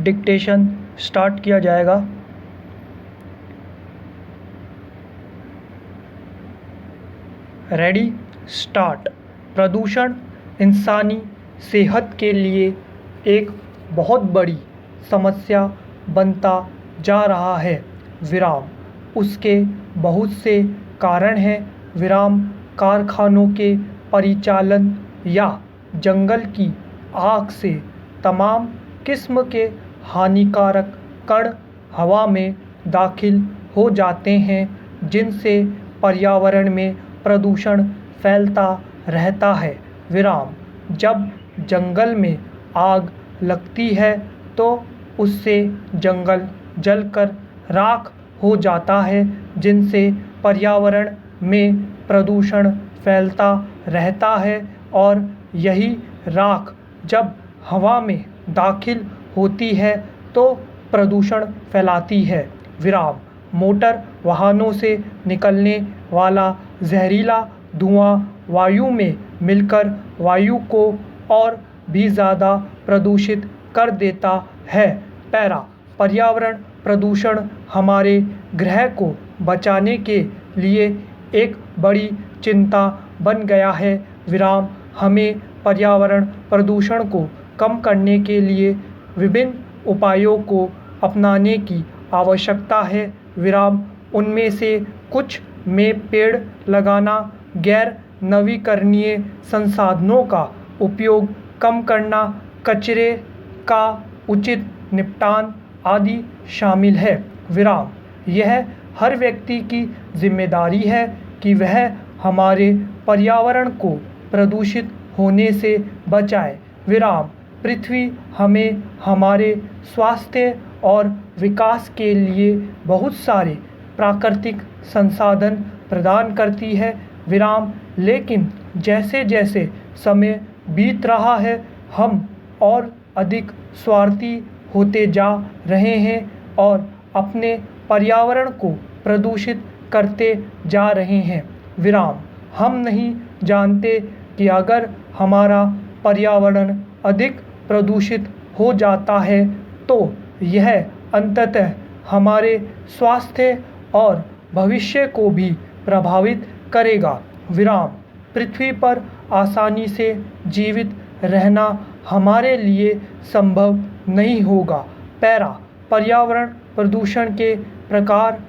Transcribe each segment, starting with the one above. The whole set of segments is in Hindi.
डिक्टेशन स्टार्ट किया जाएगा। Ready, start. प्रदूषण इंसानी सेहत के लिए एक बहुत बड़ी समस्या बनता जा रहा है। विराम। उसके बहुत से कारण हैं। विराम। कारखानों के परिचालन या जंगल की आग से तमाम किस्म के हानिकारक कण हवा में दाखिल हो जाते हैं, जिनसे पर्यावरण में प्रदूषण फैलता रहता है। विराम। जब जंगल में आग लगती है तो उससे जंगल जलकर राख हो जाता है, जिनसे पर्यावरण में प्रदूषण फैलता रहता है और यही राख जब हवा में दाखिल होती है तो प्रदूषण फैलाती है। विराम। मोटर वाहनों से निकलने वाला जहरीला धुआं वायु में मिलकर वायु को और भी ज़्यादा प्रदूषित कर देता है। पैरा। पर्यावरण प्रदूषण हमारे ग्रह को बचाने के लिए एक बड़ी चिंता बन गया है। विराम। हमें पर्यावरण प्रदूषण को कम करने के लिए विभिन्न उपायों को अपनाने की आवश्यकता है। विराम। उनमें से कुछ में पेड़ लगाना, गैर नवीकरणीय संसाधनों का उपयोग कम करना, कचरे का उचित निपटान आदि शामिल है। विराम। यह हर व्यक्ति की जिम्मेदारी है कि वह हमारे पर्यावरण को प्रदूषित होने से बचाए। विराम। पृथ्वी हमें हमारे स्वास्थ्य और विकास के लिए बहुत सारे प्राकृतिक संसाधन प्रदान करती है। विराम। लेकिन जैसे जैसे समय बीत रहा है, हम और अधिक स्वार्थी होते जा रहे हैं और अपने पर्यावरण को प्रदूषित करते जा रहे हैं। विराम। हम नहीं जानते कि अगर हमारा पर्यावरण अधिक प्रदूषित हो जाता है तो यह अंततः हमारे स्वास्थ्य और भविष्य को भी प्रभावित करेगा। विराम। पृथ्वी पर आसानी से जीवित रहना हमारे लिए संभव नहीं होगा। पैरा। पर्यावरण प्रदूषण के प्रकार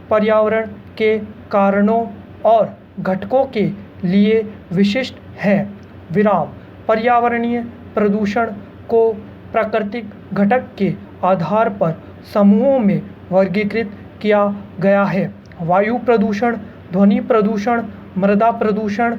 पर्यावरण के कारणों और घटकों के लिए विशिष्ट हैं। विराम। पर्यावरणीय प्रदूषण को प्राकृतिक घटक के आधार पर समूहों में वर्गीकृत किया गया है। वायु प्रदूषण, ध्वनि प्रदूषण, मृदा प्रदूषण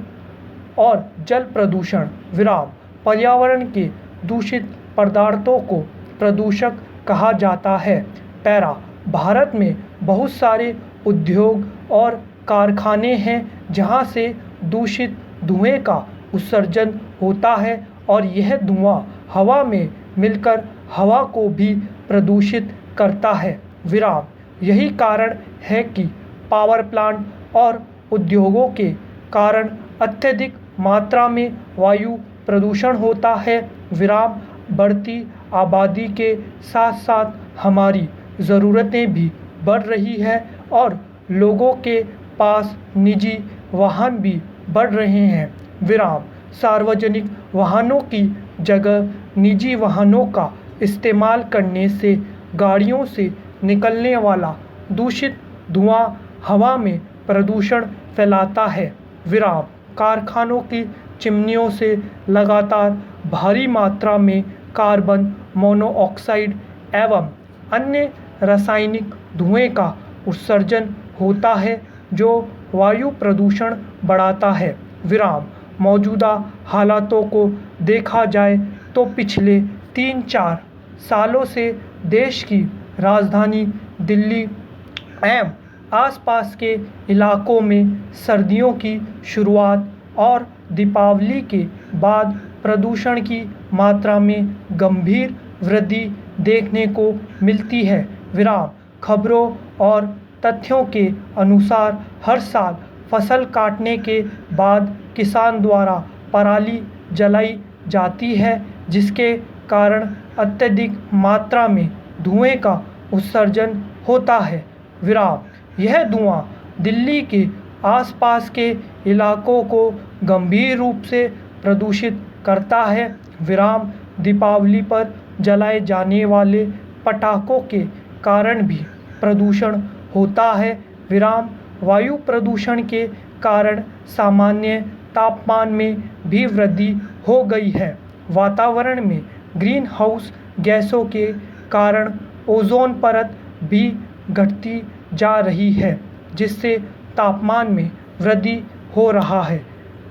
और जल प्रदूषण। विराम। पर्यावरण के दूषित पदार्थों को प्रदूषक कहा जाता है। पैरा। भारत में बहुत सारे उद्योग और कारखाने हैं जहां से दूषित धुएं का उत्सर्जन होता है और यह धुआं हवा में मिलकर हवा को भी प्रदूषित करता है। विराम। यही कारण है कि पावर प्लांट और उद्योगों के कारण अत्यधिक मात्रा में वायु प्रदूषण होता है। विराम। बढ़ती आबादी के साथ साथ हमारी ज़रूरतें भी बढ़ रही है और लोगों के पास निजी वाहन भी बढ़ रहे हैं। विराम। सार्वजनिक वाहनों की जगह निजी वाहनों का इस्तेमाल करने से गाड़ियों से निकलने वाला दूषित धुआं हवा में प्रदूषण फैलाता है। विराम। कारखानों की चिमनियों से लगातार भारी मात्रा में कार्बन मोनोऑक्साइड एवं अन्य रासायनिक धुएं का उत्सर्जन होता है जो वायु प्रदूषण बढ़ाता है। विराम। मौजूदा हालातों को देखा जाए तो पिछले 3-4 सालों से देश की राजधानी दिल्ली एवं आसपास के इलाकों में सर्दियों की शुरुआत और दीपावली के बाद प्रदूषण की मात्रा में गंभीर वृद्धि देखने को मिलती है। विराम। खबरों और तथ्यों के अनुसार हर साल फसल काटने के बाद किसान द्वारा पराली जलाई जाती है, जिसके कारण अत्यधिक मात्रा में धुएं का उत्सर्जन होता है। विराम यह धुआं दिल्ली के आसपास के इलाकों को गंभीर रूप से प्रदूषित करता है। विराम दीपावली पर जलाए जाने वाले पटाखों के कारण भी प्रदूषण होता है। विराम वायु प्रदूषण के कारण सामान्य तापमान में भी वृद्धि हो गई है। वातावरण में ग्रीन हाउस गैसों के कारण ओजोन परत भी घटती जा रही है, जिससे तापमान में वृद्धि हो रहा है।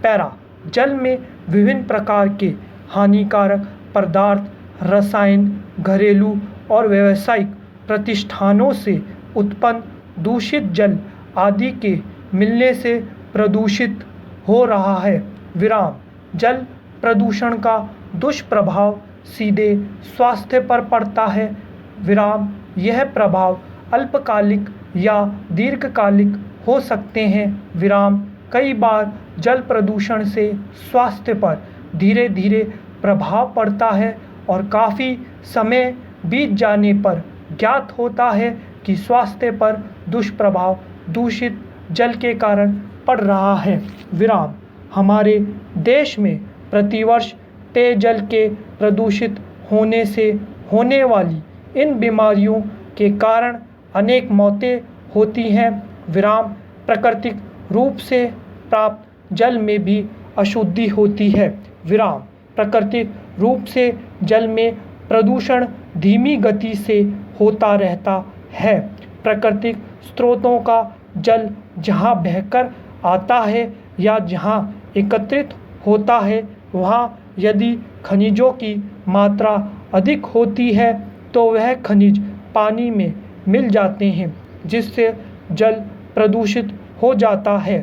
पैरा जल में विभिन्न प्रकार के हानिकारक पदार्थ, रसायन, घरेलू और व्यावसायिक प्रतिष्ठानों से उत्पन्न दूषित जल आदि के मिलने से प्रदूषित हो रहा है। विराम जल प्रदूषण का दुष्प्रभाव सीधे स्वास्थ्य पर पड़ता है। विराम यह प्रभाव अल्पकालिक या दीर्घकालिक हो सकते हैं। विराम कई बार जल प्रदूषण से स्वास्थ्य पर धीरे धीरे प्रभाव पड़ता है और काफ़ी समय बीत जाने पर ज्ञात होता है कि स्वास्थ्य पर दुष्प्रभाव दूषित जल के कारण पड़ रहा है। विराम हमारे देश में प्रतिवर्ष पेयजल के प्रदूषित होने से होने वाली इन बीमारियों के कारण अनेक मौतें होती हैं। विराम प्राकृतिक रूप से प्राप्त जल में भी अशुद्धि होती है। विराम प्राकृतिक रूप से जल में प्रदूषण धीमी गति से होता रहता है। प्राकृतिक स्रोतों का जल जहाँ बहकर आता है या जहाँ एकत्रित होता है, वहाँ यदि खनिजों की मात्रा अधिक होती है तो वह खनिज पानी में मिल जाते हैं, जिससे जल प्रदूषित हो जाता है।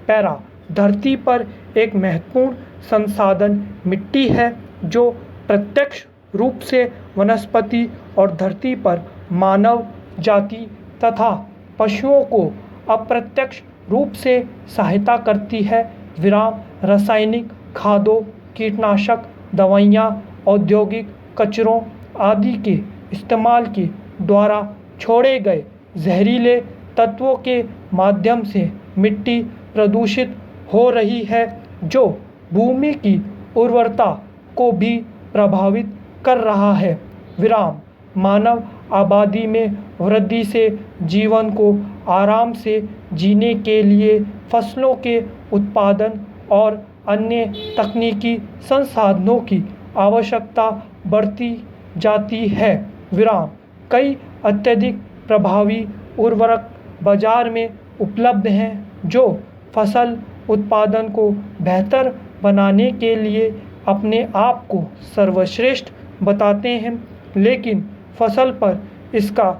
पैरा धरती पर एक महत्वपूर्ण संसाधन मिट्टी है, जो प्रत्यक्ष रूप से वनस्पति और धरती पर मानव जाति तथा पशुओं को अप्रत्यक्ष रूप से सहायता करती है। विराम रासायनिक खादों, कीटनाशक दवाइयाँ, औद्योगिक कचरों आदि के इस्तेमाल के द्वारा छोड़े गए जहरीले तत्वों के माध्यम से मिट्टी प्रदूषित हो रही है, जो भूमि की उर्वरता को भी प्रभावित कर रहा है। विराम मानव आबादी में वृद्धि से जीवन को आराम से जीने के लिए फसलों के उत्पादन और अन्य तकनीकी संसाधनों की आवश्यकता बढ़ती जाती है। विराम कई अत्यधिक प्रभावी उर्वरक बाजार में उपलब्ध हैं, जो फसल उत्पादन को बेहतर बनाने के लिए अपने आप को सर्वश्रेष्ठ बताते हैं, लेकिन फसल पर इसका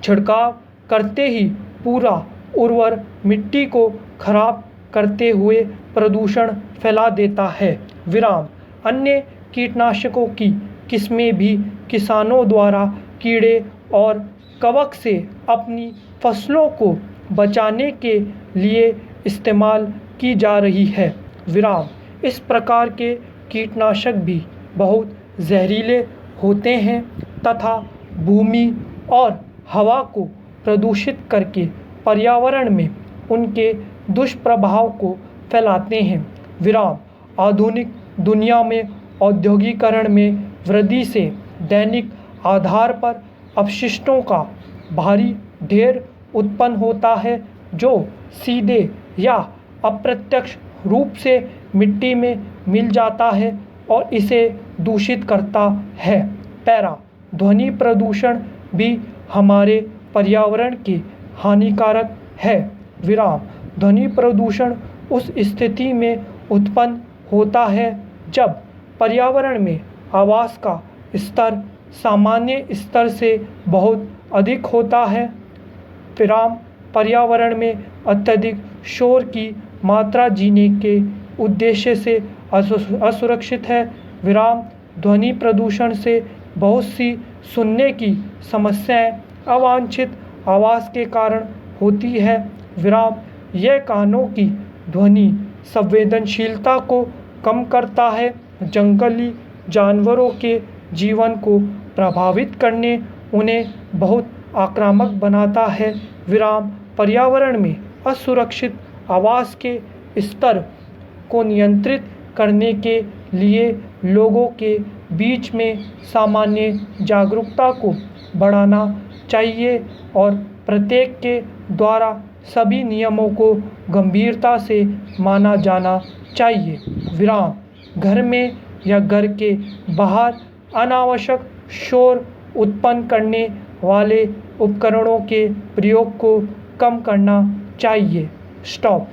छिड़काव करते ही पूरा उर्वर मिट्टी को खराब करते हुए प्रदूषण फैला देता है। विराम अन्य कीटनाशकों की किस्में भी किसानों द्वारा कीड़े और कवक से अपनी फसलों को बचाने के लिए इस्तेमाल की जा रही है। विराम इस प्रकार के कीटनाशक भी बहुत जहरीले होते हैं तथा भूमि और हवा को प्रदूषित करके पर्यावरण में उनके दुष्प्रभाव को फैलाते हैं। विराम आधुनिक दुनिया में औद्योगिकरण में वृद्धि से दैनिक आधार पर अपशिष्टों का भारी ढेर उत्पन्न होता है, जो सीधे या अप्रत्यक्ष रूप से मिट्टी में मिल जाता है और इसे दूषित करता है। पैरा ध्वनि प्रदूषण भी हमारे पर्यावरण के हानिकारक है। विराम ध्वनि प्रदूषण उस स्थिति में उत्पन्न होता है जब पर्यावरण में आवाज़ का स्तर सामान्य स्तर से बहुत अधिक होता है। विराम पर्यावरण में अत्यधिक शोर की मात्रा जीने के उद्देश्य से असुरक्षित है। विराम ध्वनि प्रदूषण से बहुत सी सुनने की समस्याएं अवांछित आवाज़ के कारण होती है। विराम यह कानों की ध्वनि संवेदनशीलता को कम करता है। जंगली जानवरों के जीवन को प्रभावित करने उन्हें बहुत आक्रामक बनाता है। विराम पर्यावरण में असुरक्षित आवास के स्तर को नियंत्रित करने के लिए लोगों के बीच में सामान्य जागरूकता को बढ़ाना चाहिए और प्रत्येक के द्वारा सभी नियमों को गंभीरता से माना जाना चाहिए। विराम घर में या घर के बाहर अनावश्यक शोर उत्पन्न करने वाले उपकरणों के प्रयोग को कम करना चाहिए। स्टॉप।